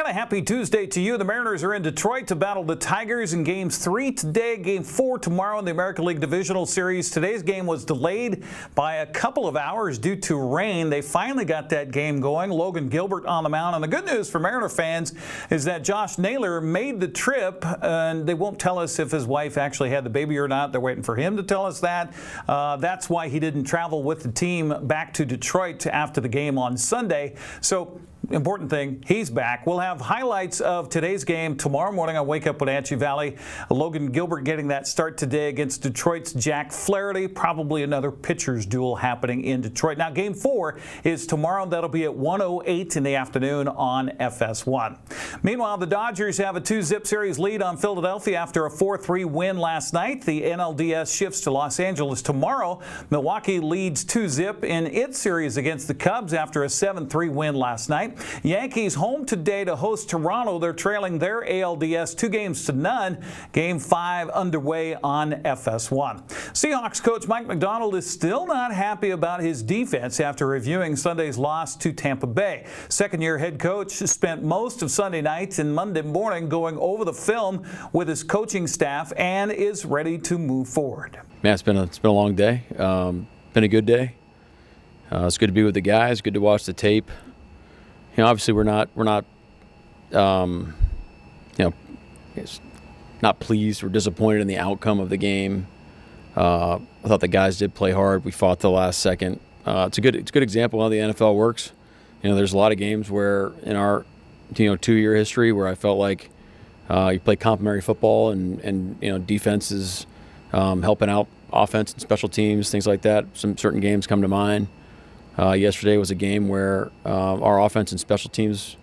And a happy Tuesday to you. The Mariners are in Detroit to battle the Tigers in Games 3 today, Game 4 tomorrow in the American League Divisional Series. Today's game was delayed by a couple of hours due to rain. They finally got that game going. Logan Gilbert on the mound. And the good news for Mariner fans is that Josh Naylor made the trip, and they won't tell us if his wife actually had the baby or not. They're waiting for him to tell us that. That's why he didn't travel with the team back to Detroit after the game on Sunday. So, important thing, he's back. We'll have highlights of today's game tomorrow morning on Wake Up Wenatchee Valley. Logan Gilbert getting that start today against Detroit's Jack Flaherty. Probably another pitcher's duel happening in Detroit. Now, Game 4 is tomorrow. That'll be at 1:08 in the afternoon on FS1. Meanwhile, the Dodgers have a 2-zip series lead on Philadelphia after a 4-3 win last night. The NLDS shifts to Los Angeles tomorrow. Milwaukee leads 2-zip in its series against the Cubs after a 7-3 win last night. Yankees home today to host Toronto. They're trailing their ALDS 2-0. Game 5 underway on FS1. Seahawks coach Mike Macdonald is still not happy about his defense after reviewing Sunday's loss to Tampa Bay. Second-year head coach spent most of Sunday night and Monday morning going over the film with his coaching staff and is ready to move forward. Man, it's been a long day. Been a good day. It's good to be with the guys. Good to watch the tape. You know, obviously we're not not pleased or disappointed in the outcome of the game. I thought the guys did play hard. We fought the last second. It's a good example of how the NFL works. You know, there's a lot of games where in our 2-year history where I felt like you play complementary football and defense is helping out offense and special teams, things like that. Some certain games come to mind. Yesterday was a game where our offense and special teams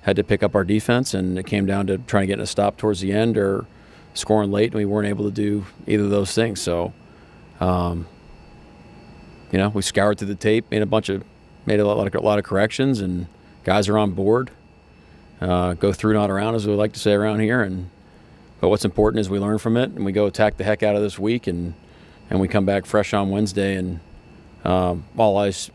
had to pick up our defense, and it came down to trying to get a stop towards the end or scoring late, and we weren't able to do either of those things. So, we scoured through the tape, made a lot of corrections, and guys are on board. Go through, not around, as we like to say around here. But what's important is we learn from it, and we go attack the heck out of this week, and we come back fresh on Wednesday and all eyes,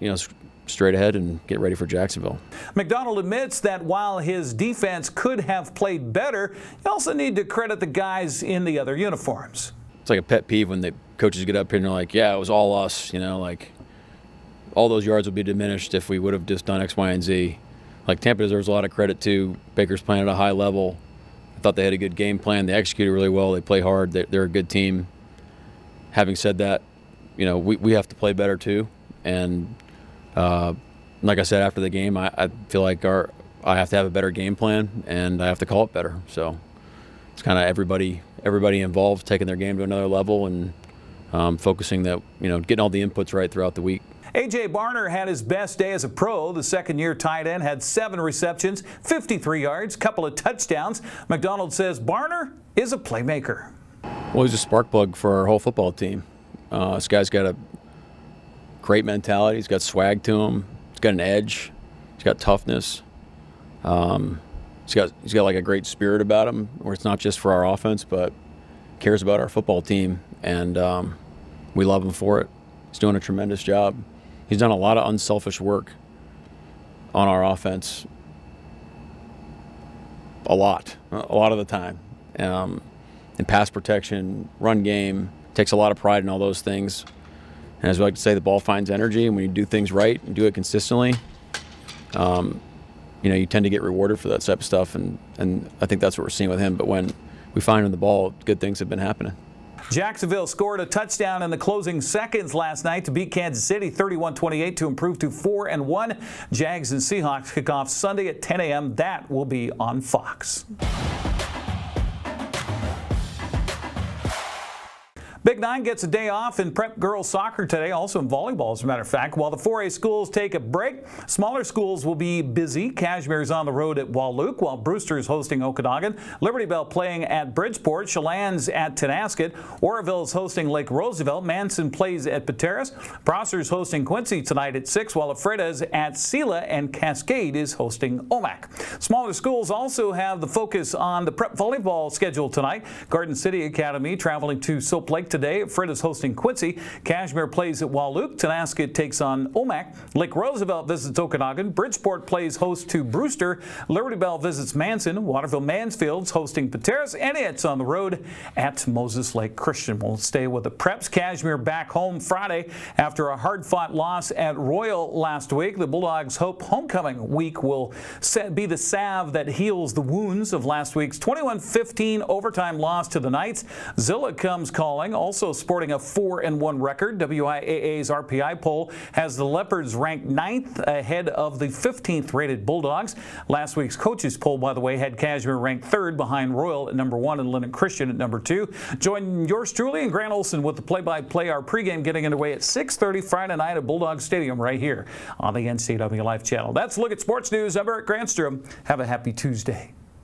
straight ahead and get ready for Jacksonville. McDonald admits that while his defense could have played better, you also need to credit the guys in the other uniforms. It's like a pet peeve when the coaches get up here and they're like, yeah, it was all us, like all those yards would be diminished if we would have just done X, Y, and Z. Like Tampa deserves a lot of credit too. Baker's playing at a high level. I thought they had a good game plan. They executed really well. They play hard. They're a good team. Having said that, we have to play better too, and like I said after the game, I feel like I have to have a better game plan, and I have to call it better. So it's kind of everybody involved taking their game to another level and focusing that getting all the inputs right throughout the week. A.J. Barner had his best day as a pro. The second-year tight end had 7 receptions, 53 yards, couple of touchdowns. McDonald says Barner is a playmaker. Well, he's a spark plug for our whole football team. This guy's got a great mentality. He's got swag to him. He's got an edge. He's got toughness. He's got like a great spirit about him, where it's not just for our offense, but cares about our football team, and we love him for it. He's doing a tremendous job. He's done a lot of unselfish work on our offense. A lot of the time. In pass protection, run game, takes a lot of pride in all those things. And as we like to say, the ball finds energy, and when you do things right and do it consistently, you tend to get rewarded for that type of stuff, and I think that's what we're seeing with him. But when we find him the ball, good things have been happening. Jacksonville scored a touchdown in the closing seconds last night to beat Kansas City 31-28 to improve to 4-1. Jags and Seahawks kick off Sunday at 10 a.m. That will be on Fox. Big 9 gets a day off in prep girls soccer today, also in volleyball, as a matter of fact. While the 4A schools take a break, smaller schools will be busy. Cashmere is on the road at Wahluke, while Brewster is hosting Okanagan. Liberty Bell playing at Bridgeport. Chelan's at Tenasket. Oroville is hosting Lake Roosevelt. Manson plays at Pateros. Prosser is hosting Quincy tonight at 6, while Ephrata's at Sela, and Cascade is hosting Omak. Smaller schools also have the focus on the prep volleyball schedule tonight. Garden City Academy traveling to Soap Lake tonight today. Fred is hosting Quincy. Cashmere plays at Walook. Tenasket takes on Omak. Lake Roosevelt visits Okanagan. Bridgeport plays host to Brewster. Liberty Bell visits Manson. Waterville Mansfield's hosting Pateros. And it's on the road at Moses Lake Christian. We'll stay with the Preps. Cashmere back home Friday after a hard-fought loss at Royal last week. The Bulldogs hope homecoming week will be the salve that heals the wounds of last week's 21-15 overtime loss to the Knights. Zillah comes calling, also sporting a 4-1 record. WIAA's RPI poll has the Leopards ranked 9th ahead of the 15th rated Bulldogs. Last week's coaches poll, by the way, had Cashmere ranked 3rd behind Royal at number 1 and Lennox Christian at number 2. Join yours truly and Grant Olson with the play-by-play. Our pregame getting underway at 6:30 Friday night at Bulldog Stadium right here on the NCWLIFE channel. That's a look at sports news. I'm Eric Granstrom. Have a happy Tuesday.